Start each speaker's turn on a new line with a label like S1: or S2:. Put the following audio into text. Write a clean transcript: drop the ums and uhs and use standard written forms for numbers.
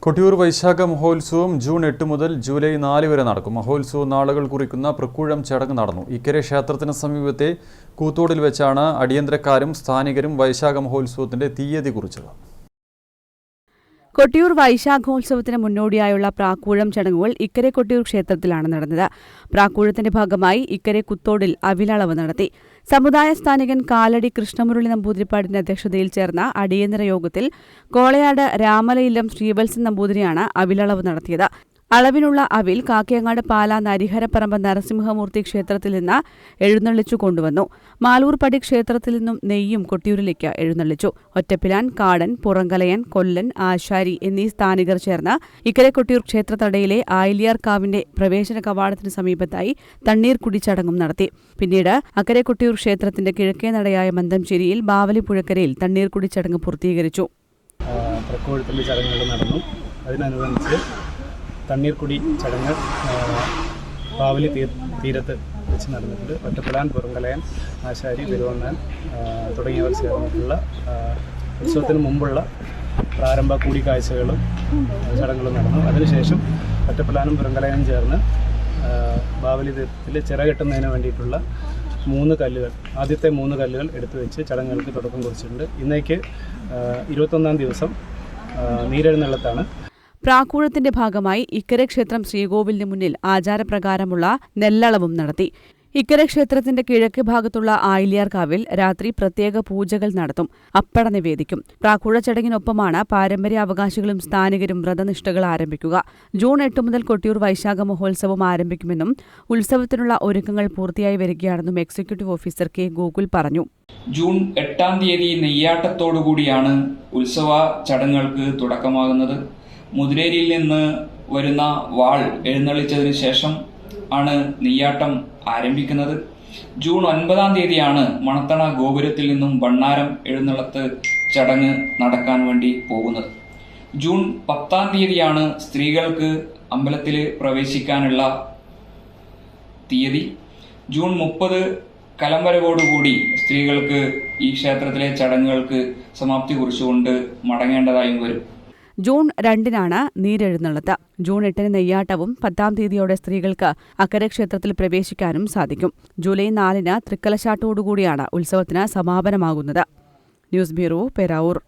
S1: കൊട്ടിയൂർ വൈശാഖ മഹോത്സവം ജൂൺ 8 മുതൽ ജൂലൈ 4 വരെ നടക്കും. മഹോത്സവ നാളുകൾ കുറിക്കുന്ന പ്രക്കൂഴം ചടങ്ങ് നടന്നു. ഇക്കരെ ക്ഷേത്രത്തിന് സമീപത്തെ കൂത്തോടിൽ വെച്ചാണ് അടിയന്തരക്കാരും സ്ഥാനികരും വൈശാഖ മഹോത്സവത്തിന്റെ തീയതി കുറിച്ചത്.
S2: കൊട്ടിയൂർ വൈശാഖോത്സവത്തിന് മുന്നോടിയായുള്ള പ്രാക്കൂഴം ചടങ്ങുകൾ ഇക്കരെ കൊട്ടിയൂർ ക്ഷേത്രത്തിലാണ് നടന്നത്. പ്രാക്കൂഴത്തിന്റെ ഭാഗമായി ഇക്കരെ കുത്തോടിൽ അവിലളവ് നടത്തി. സമുദായ സ്ഥാനികൻ കാലടി കൃഷ്ണമുരളി നമ്പൂതിരിപ്പാടിന്റെ അധ്യക്ഷതയിൽ ചേർന്ന അടിയന്തര യോഗത്തിൽ കോളയാട് രാമലയില്ലം ശ്രീവത്സൻ നമ്പൂതിരിയാണ് അവിലളവ് നടത്തിയത്. അളവിനുള്ള അവിൽ കാക്കയങ്ങാട് പാല നരിഹരപ്പറമ്പ് നരസിംഹമൂർത്തി ക്ഷേത്രത്തിൽ നിന്ന് എഴുന്നള്ളിച്ചു കൊണ്ടുവന്നു. മാലൂർപടി ക്ഷേത്രത്തിൽ നിന്നും നെയ്യും കൊട്ടിയൂരിലേക്ക് എഴുന്നള്ളിച്ചു. ഒറ്റപ്പിലാൻ, കാടൻ, പുറങ്കലയൻ, കൊല്ലൻ, ആശാരി എന്നീ സ്ഥാനികർ ചേർന്ന് ഇക്കരെ കൊട്ടിയൂർ ക്ഷേത്രത്തടയിലെ ആയിലിയാർ കാവിന്റെ പ്രവേശന കവാടത്തിന് സമീപത്തായി തണ്ണീർ കുടിച്ചടങ്ങും നടത്തി. പിന്നീട് അക്കരെ കൊട്ടിയൂർ ക്ഷേത്രത്തിന്റെ കിഴക്കേ നടയായ മന്തംചേരിയിൽ ബാവലി പുഴക്കരയിൽ തണ്ണീർ കുടിച്ചടങ്ങ് പൂർത്തീകരിച്ചു.
S3: തണ്ണീർക്കുടി ചടങ്ങ് ബാവലി തീരത്ത് വെച്ച് നടന്നിട്ടുണ്ട്. ഒറ്റപ്പിലാൻ, പുറങ്കലയൻ, ആശാരി, തിരുവണ്ണാൻ തുടങ്ങിയവർ ചേർന്നിട്ടുള്ള ഉത്സവത്തിന് മുമ്പുള്ള പ്രാരംഭ കൂടിക്കാഴ്ചകളും ചടങ്ങുകളും നടന്നു. അതിനുശേഷം ഒറ്റപ്പിലാനും പുറങ്കലയനും ചേർന്ന് ബാവലി തീരത്തിൽ ചിറകെട്ടുന്നതിന് വേണ്ടിയിട്ടുള്ള 3 കല്ലുകൾ, ആദ്യത്തെ 3 കല്ലുകൾ എടുത്തു വെച്ച് ചടങ്ങുകൾക്ക് തുടക്കം കുറിച്ചിട്ടുണ്ട്. ഇന്നേക്ക് 21-ാം ദിവസം നീരെഴുന്നള്ളത്താണ്.
S2: പ്രാക്കൂഴത്തിന്റെ ഭാഗമായി ഇക്കരെ ക്ഷേത്രം ശ്രീകോവിലിന് മുന്നിൽ ആചാരപ്രകാരമുള്ള നെല്ലളവും നടത്തി. ഇക്കരെ ക്ഷേത്രത്തിന്റെ കിഴക്ക് ഭാഗത്തുള്ള ആയിലിയാർ കാവിൽ രാത്രി പ്രത്യേക പൂജകൾ നടത്തും. അപ്പട നിവേദിക്കും. പ്രാക്കൂഴ ചടങ്ങിനൊപ്പമാണ് പാരമ്പര്യാവകാശികളും സ്ഥാനികരും വ്രതനിഷ്ഠകൾ ആരംഭിക്കുക. ജൂൺ 8 മുതൽ കൊട്ടിയൂർ വൈശാഖ മഹോത്സവം ആരംഭിക്കുമെന്നും ഉത്സവത്തിനുള്ള ഒരുക്കങ്ങൾ പൂർത്തിയായി വരികയാണെന്നും എക്സിക്യൂട്ടീവ് ഓഫീസർ കെ ഗോകുൽ പറഞ്ഞു.
S4: ജൂൺ 8-ാം തീയതി നെയ്യാട്ടത്തോടുകൂടിയാണ് ഉത്സവ ചടങ്ങുകൾക്ക് തുടക്കമാകുന്നത്. മുതിരേരിയിൽ നിന്ന് വരുന്ന വാൾ എഴുന്നള്ളിച്ചതിന് ശേഷം ആണ് നെയ്യാട്ടം ആരംഭിക്കുന്നത്. ജൂൺ 9-ാം തീയതിയാണ് മണത്തണ ഗോപുരത്തിൽ നിന്നും ഭണ്ണാരം എഴുന്നള്ളത്ത് ചടങ്ങ് നടക്കാൻ വേണ്ടി പോകുന്നത്. ജൂൺ 10-ാം തീയതിയാണ് സ്ത്രീകൾക്ക് അമ്പലത്തിൽ പ്രവേശിക്കാനുള്ള തീയതി. ജൂൺ 30 കലംവരവോടുകൂടി സ്ത്രീകൾക്ക് ഈ ക്ഷേത്രത്തിലെ ചടങ്ങുകൾക്ക് സമാപ്തി കുറിച്ചുകൊണ്ട് മടങ്ങേണ്ടതായും വരും.
S2: ജൂൺ 2-നാണ് നീരെഴുന്നള്ളത്ത്. ജൂൺ 8-ന് നെയ്യാട്ടവും 10-ാം തീയതിയോടെ സ്ത്രീകൾക്ക് അക്കരെ ക്ഷേത്രത്തിൽ പ്രവേശിക്കാനും സാധിക്കും. ജൂലൈ 4-ന് തൃക്കലശാട്ടോടുകൂടിയാണ് ഉത്സവത്തിന് സമാപനമാകുന്നത്. News bureau, Peravoor.